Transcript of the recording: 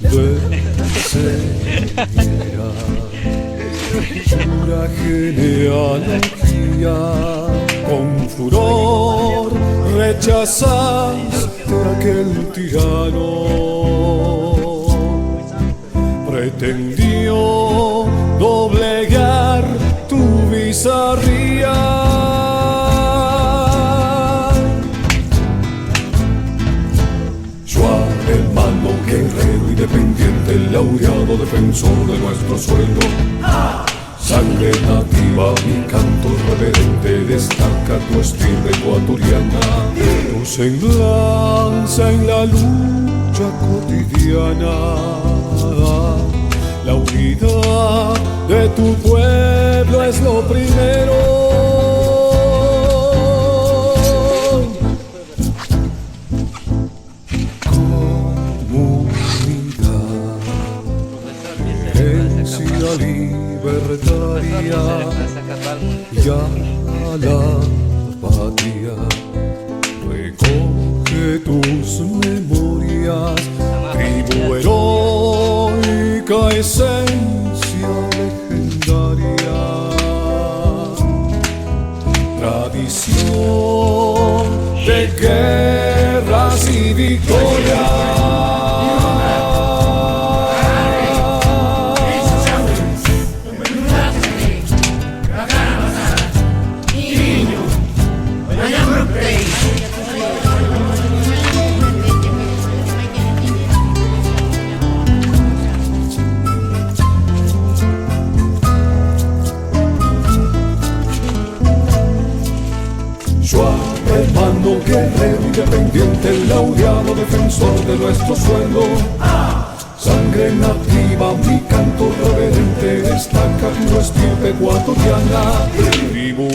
Perseguirá pura genealogía. Con furor rechazaste aquel tirano. Pretendió doblegar tu bizarría. Hermano guerrero independiente, laureado defensor de nuestro suelo. Sangre nativa, mi canto reverente, destaca tu estirpe ecuatoriana. Tu semblanza en la lucha cotidiana. La unidad de tu pueblo es lo primero. Libertaria y a la patria, recoge tus memorias, tribu heroica, esencia legendaria, tradición de guerras y victorias. Hermano guerrero independiente, laureado defensor de nuestro suelo. Sangre nativa, mi canto reverente, destaca tu estirpe ecuatoriana. Tribu